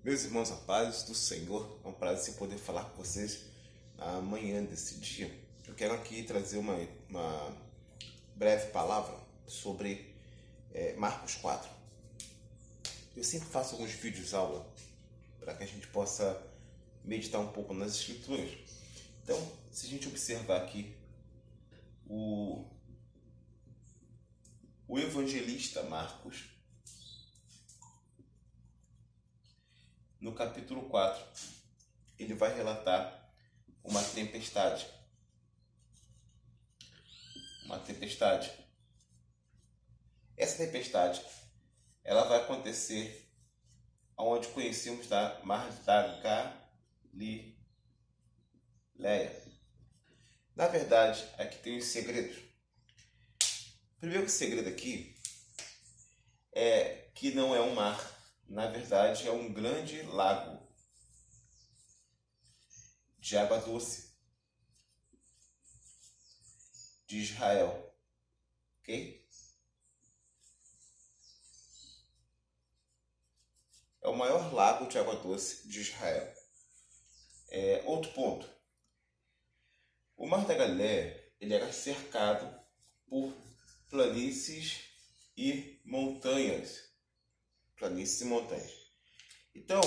Meus irmãos, a paz do Senhor, é um prazer poder falar com vocês amanhã desse dia. Eu quero aqui trazer uma breve palavra sobre Marcos 4. Eu sempre faço alguns vídeos aula para que a gente possa meditar um pouco nas escrituras. Então, se a gente observar aqui o evangelista Marcos, no capítulo 4, ele vai relatar uma tempestade. Essa tempestade, ela vai acontecer onde conhecemos da Mar da Galileia. Na verdade, aqui tem os segredos. O primeiro segredo aqui é que não é um mar. Na verdade, é um grande lago de água doce de Israel. Ok? É o maior lago de água doce de Israel. Outro ponto. O Mar da Galileia, ele era cercado por planícies e montanhas. Então,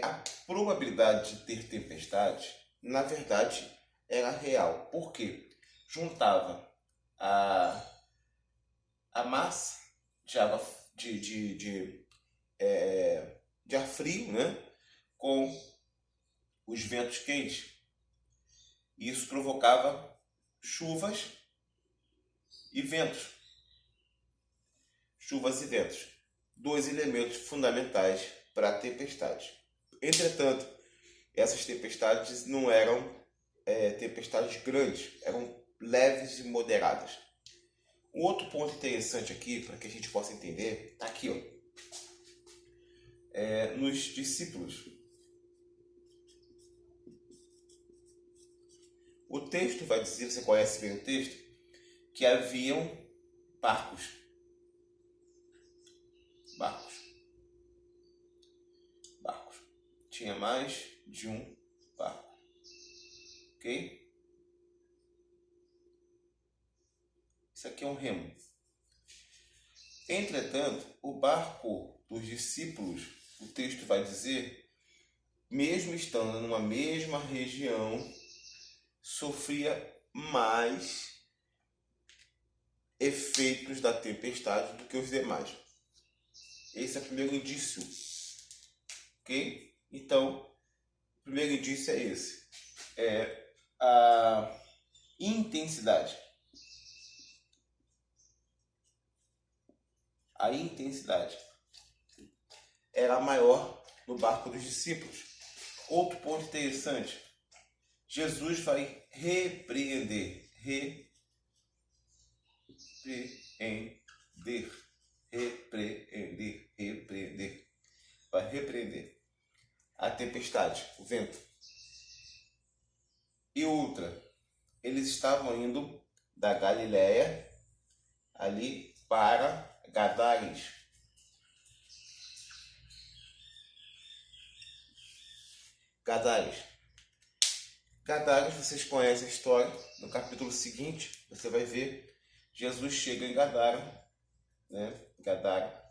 a probabilidade de ter tempestade, na verdade, era real. Por quê? Juntava a massa de água de ar frio, né, com os ventos quentes. Isso provocava chuvas e ventos. Dois elementos fundamentais para a tempestade. Entretanto, essas tempestades não eram tempestades grandes, eram leves e moderadas. Um outro ponto interessante aqui, para que a gente possa entender, está aqui, nos discípulos. O texto vai dizer, você conhece bem o texto, que haviam barcos. Tinha mais de um barco. Ok? Isso aqui é um remo. Entretanto, o barco dos discípulos, o texto vai dizer, mesmo estando numa mesma região, sofria mais efeitos da tempestade do que os demais. Esse é o primeiro indício. Ok? Então, o primeiro indício é esse. A intensidade. A intensidade era maior no barco dos discípulos. Outro ponto interessante. Jesus vai repreender. Vai repreender a tempestade, o vento. E outra, eles estavam indo da Galileia ali para Gadares. Gadares, vocês conhecem a história. No capítulo seguinte, você vai ver Jesus chega em Gadara, né? Gadara.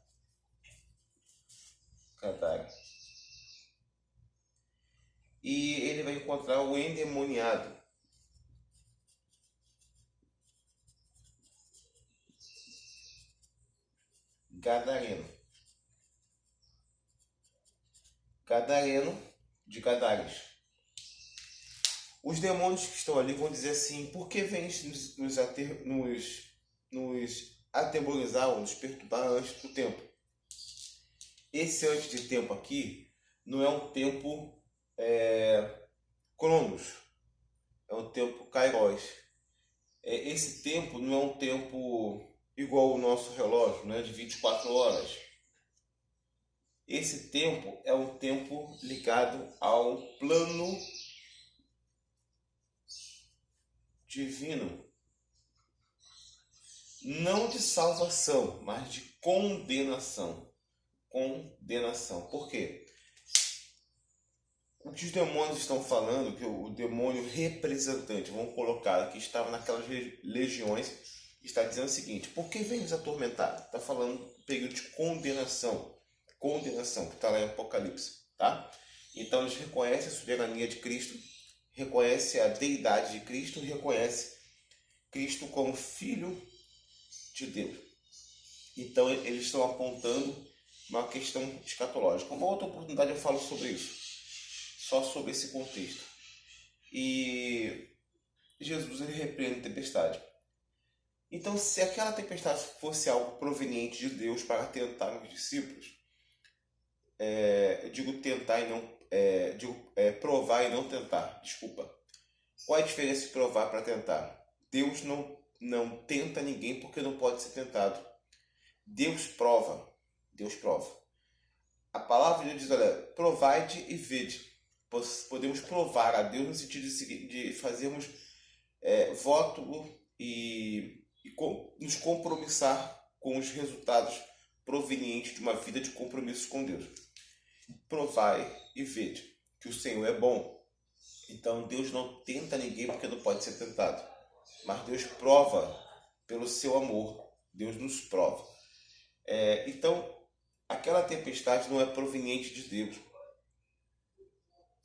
E ele vai encontrar o endemoniado. Gadareno de Gadares. Os demônios que estão ali vão dizer assim: por que vens nos atemorizar ou nos perturbar antes do tempo? Esse antes de tempo aqui não é um tempo Cronos, é um tempo Kairos. Esse tempo não é um tempo igual o nosso relógio, né, de 24 horas. Esse tempo é um tempo ligado ao plano divino. Não de salvação, mas de condenação. condenação. Por quê? O que os demônios estão falando, que o demônio representante, vamos colocar, que estava naquelas legiões, está dizendo o seguinte: por que vem nos atormentar? Está falando do período de condenação, que está lá em Apocalipse, tá? Então eles reconhecem a soberania de Cristo, reconhecem a deidade de Cristo, reconhecem Cristo como Filho de Deus. Então eles estão apontando uma questão escatológica. Uma outra oportunidade eu falo sobre isso, só sobre esse contexto. E Jesus ele repreende a tempestade. Então, se aquela tempestade fosse algo proveniente de Deus para tentar os discípulos, eu digo tentar e não, provar e não tentar, desculpa. Qual é a diferença de provar para tentar? Deus não tenta ninguém porque não pode ser tentado. Deus prova. A palavra de Deus diz, olha, provai-de e vede. Podemos provar a Deus no sentido de fazermos voto e nos compromissar com os resultados provenientes de uma vida de compromisso com Deus. Provai e vede que o Senhor é bom. Então Deus não tenta ninguém porque não pode ser tentado. Mas Deus prova pelo seu amor. Deus nos prova. Então, aquela tempestade não é proveniente de Deus.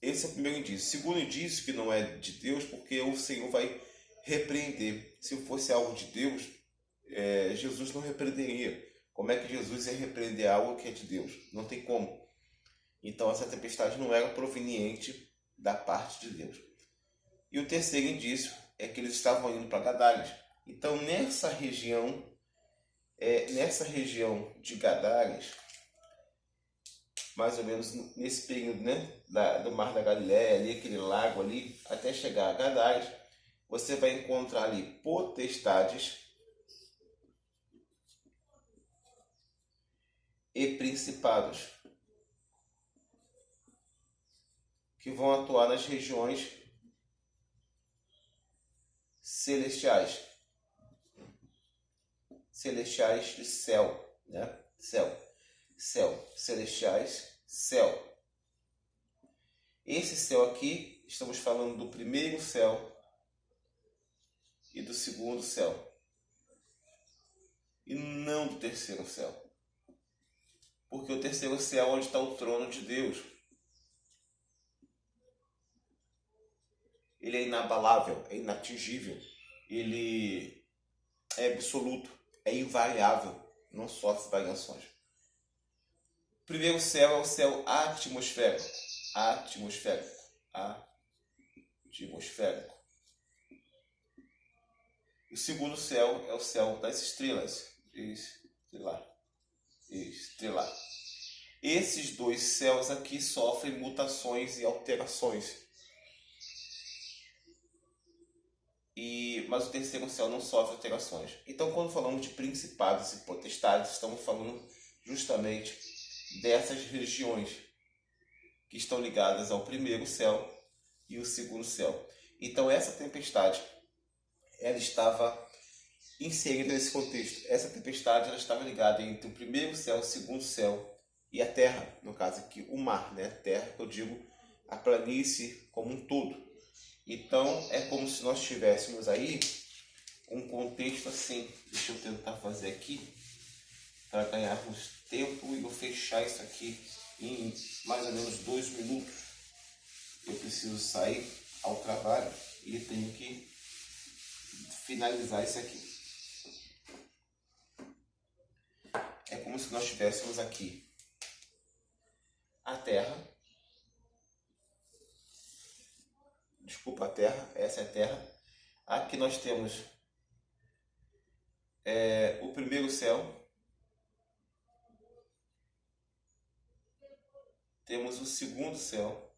Esse é o primeiro indício. Segundo indício que não é de Deus, porque o Senhor vai repreender. Se fosse algo de Deus, Jesus não repreenderia. Como é que Jesus ia repreender algo que é de Deus? Não tem como. Então essa tempestade não era proveniente da parte de Deus. E o terceiro indício é que eles estavam indo para Gadares. Então nessa região de Gadares, mais ou menos nesse período, né, do Mar da Galileia, ali, aquele lago ali, até chegar a Gadares, você vai encontrar ali potestades e principados que vão atuar nas regiões celestiais de céu, né? Céu, celestiais, céu. Esse céu aqui, estamos falando do primeiro céu e do segundo céu, e não do terceiro céu, porque o terceiro céu é onde está o trono de Deus. Ele é inabalável, é inatingível, ele é absoluto, é invariável, não sofre variações. O primeiro céu é o céu atmosférico. O segundo céu é o céu das estrelas. Estelar. Esses dois céus aqui sofrem mutações e alterações. Mas o terceiro céu não sofre alterações. Então, quando falamos de principados e potestades, estamos falando justamente dessas regiões que estão ligadas ao primeiro céu e o segundo céu. Então, essa tempestade, ela estava inserida nesse contexto. Essa tempestade ela estava ligada entre o primeiro céu, o segundo céu e a terra, no caso aqui o mar, né? Terra, que eu digo a planície como um todo. Então, é como se nós tivéssemos aí um contexto assim. Deixa eu tentar fazer aqui para ganharmos tempo e eu fechar isso aqui em mais ou menos 2 minutos. Eu preciso sair ao trabalho e tenho que finalizar isso aqui. É como se nós tivéssemos aqui a Terra. Desculpa, a Terra, essa é a Terra. Aqui nós temos o primeiro céu. Temos o segundo céu.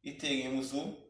E teríamos o